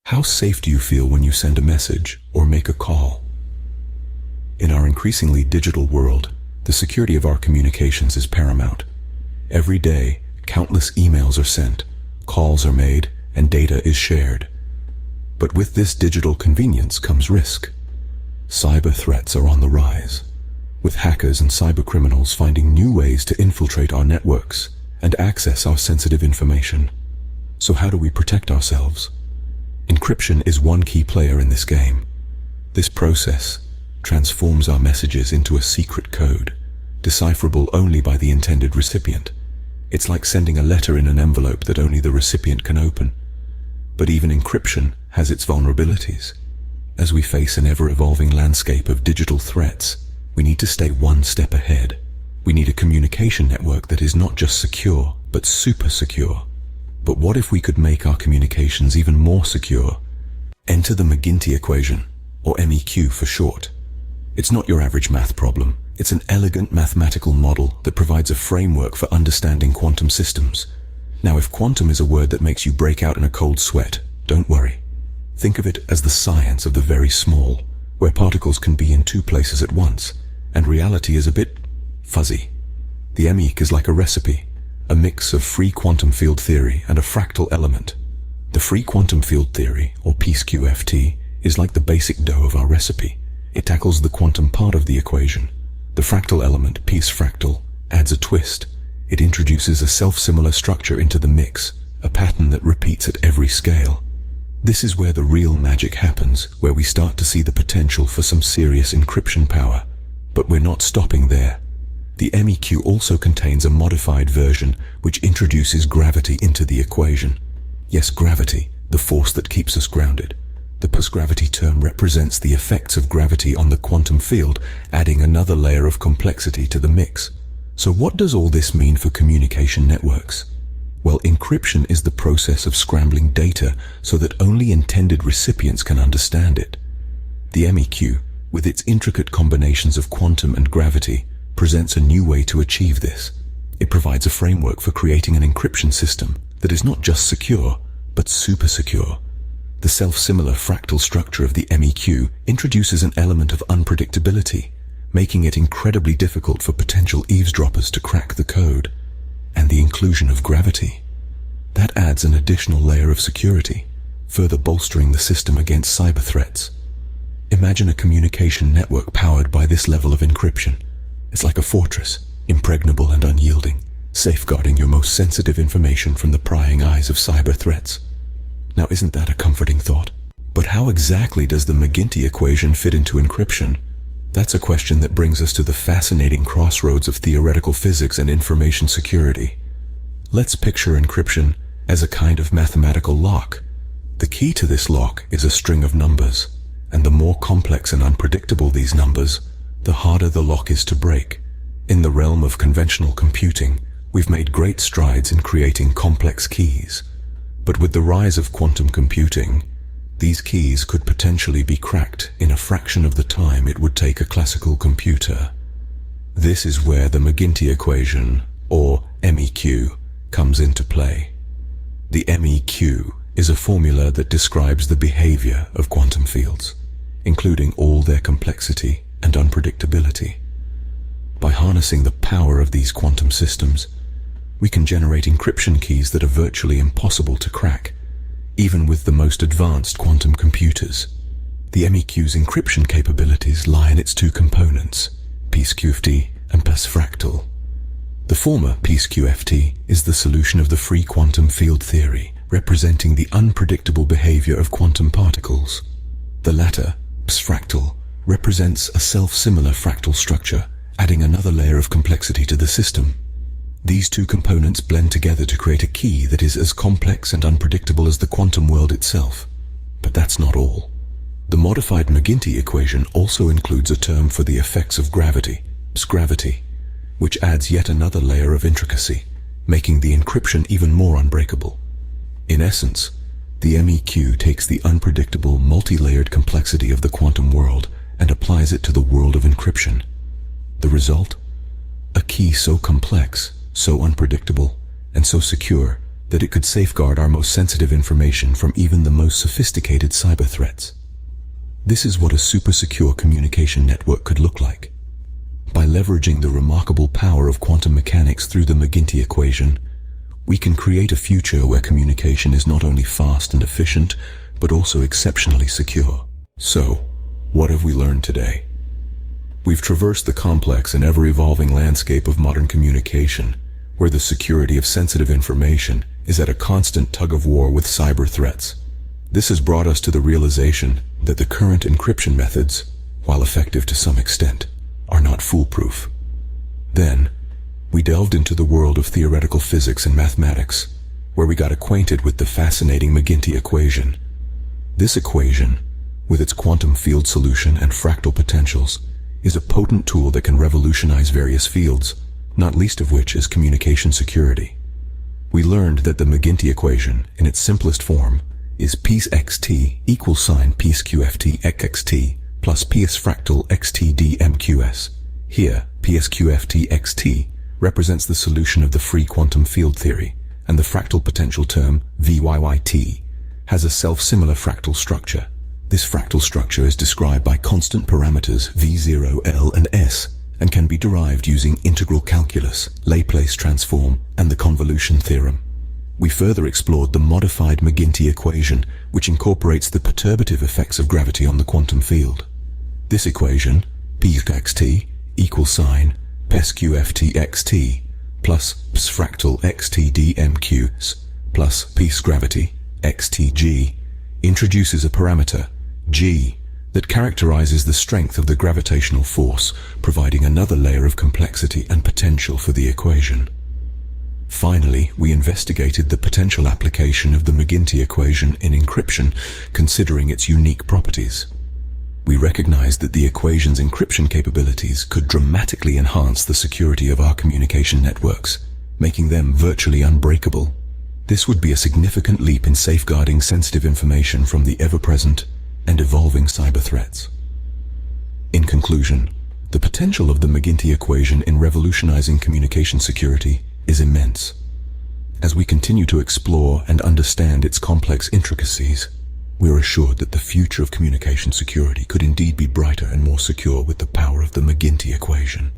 How safe do you feel when you send a message or make a call? In our increasingly digital world, the security of our communications is paramount. Every day, countless emails are sent, calls are made, and data is shared. But with this digital convenience comes risk. Cyber threats are on the rise, with hackers and cybercriminals finding new ways to infiltrate our networks and access our sensitive information. So how do we protect ourselves? Encryption is one key player in this game. This process transforms our messages into a secret code, decipherable only by the intended recipient. It's like sending a letter in an envelope that only the recipient can open. But even encryption has its vulnerabilities. As we face an ever-evolving landscape of digital threats, we need to stay one step ahead. We need a communication network that is not just secure, but super secure. But what if we could make our communications even more secure? Enter the McGinty Equation, or MEQ for short. It's not your average math problem. It's an elegant mathematical model that provides a framework for understanding quantum systems. Now, if quantum is a word that makes you break out in a cold sweat, don't worry. Think of it as the science of the very small, where particles can be in two places at once, and reality is a bit fuzzy. The MEQ is like a recipe, a mix of free quantum field theory and a fractal element. The free quantum field theory, or PSQFT, is like the basic dough of our recipe. It tackles the quantum part of the equation. The fractal element, PSFractal, adds a twist. It introduces a self-similar structure into the mix, a pattern that repeats at every scale. This is where the real magic happens, where we start to see the potential for some serious encryption power. But we're not stopping there. The MEQ also contains a modified version which introduces gravity into the equation. Yes, gravity, the force that keeps us grounded. The postgravity term represents the effects of gravity on the quantum field, adding another layer of complexity to the mix. So what does all this mean for communication networks? Well, encryption is the process of scrambling data so that only intended recipients can understand it. The MEQ, with its intricate combinations of quantum and gravity, presents a new way to achieve this. It provides a framework for creating an encryption system that is not just secure, but super secure. The self-similar fractal structure of the MEQ introduces an element of unpredictability, making it incredibly difficult for potential eavesdroppers to crack the code. And the inclusion of gravity. That adds an additional layer of security, further bolstering the system against cyber threats. Imagine a communication network powered by this level of encryption. It's like a fortress, impregnable and unyielding, safeguarding your most sensitive information from the prying eyes of cyber threats. Now, isn't that a comforting thought? But how exactly does the McGinty equation fit into encryption? That's a question that brings us to the fascinating crossroads of theoretical physics and information security. Let's picture encryption as a kind of mathematical lock. The key to this lock is a string of numbers, and the more complex and unpredictable these numbers, the harder the lock is to break. In the realm of conventional computing, we've made great strides in creating complex keys. But with the rise of quantum computing, these keys could potentially be cracked in a fraction of the time it would take a classical computer. This is where the McGinty equation, or MEQ, comes into play. The MEQ is a formula that describes the behavior of quantum fields, including all their complexity and unpredictability. By harnessing the power of these quantum systems, we can generate encryption keys that are virtually impossible to crack, even with the most advanced quantum computers. The MEQ's encryption capabilities lie in its two components, PSQFT and PSFractal. The former, PSQFT, is the solution of the free quantum field theory, representing the unpredictable behavior of quantum particles. The latter, PSFractal, represents a self-similar fractal structure, adding another layer of complexity to the system. These two components blend together to create a key that is as complex and unpredictable as the quantum world itself. But that's not all. The modified McGinty equation also includes a term for the effects of gravity, PSGravity, which adds yet another layer of intricacy, making the encryption even more unbreakable. In essence, the MEQ takes the unpredictable, multi-layered complexity of the quantum world and applies it to the world of encryption. The result? A key so complex, so unpredictable, and so secure that it could safeguard our most sensitive information from even the most sophisticated cyber threats. This is what a super secure communication network could look like. By leveraging the remarkable power of quantum mechanics through the McGinty Equation, we can create a future where communication is not only fast and efficient, but also exceptionally secure. So, what have we learned today? We've traversed the complex and ever-evolving landscape of modern communication, where the security of sensitive information is at a constant tug-of-war with cyber threats. This has brought us to the realization that the current encryption methods, while effective to some extent, are not foolproof. Then, we delved into the world of theoretical physics and mathematics, where we got acquainted with the fascinating McGinty Equation. This equation, with its quantum field solution and fractal potentials, is a potent tool that can revolutionize various fields, not least of which is communication security. We learned that the McGinty Equation, in its simplest form, is Ps xt equals sign Ps qft xxt plus Ps fractal xt dmqs. Here, Ps qft xt represents the solution of the free quantum field theory, and the fractal potential term Vyyt has a self-similar fractal structure. This fractal structure is described by constant parameters V0, L, and S, and can be derived using integral calculus, Laplace transform, and the convolution theorem. We further explored the modified McGinty equation, which incorporates the perturbative effects of gravity on the quantum field. This equation, P xt equals sign Ps qft xt plus Ps fractal xt dmqs plus Ps gravity xtg, introduces a parameter, g, that characterizes the strength of the gravitational force, providing another layer of complexity and potential for the equation. Finally, we investigated the potential application of the McGinty equation in encryption, considering its unique properties. We recognized that the equation's encryption capabilities could dramatically enhance the security of our communication networks, making them virtually unbreakable. This would be a significant leap in safeguarding sensitive information from the ever-present and evolving cyber threats. In conclusion, the potential of the McGinty equation in revolutionizing communication security is immense. As we continue to explore and understand its complex intricacies, we are assured that the future of communication security could indeed be brighter and more secure with the power of the McGinty equation.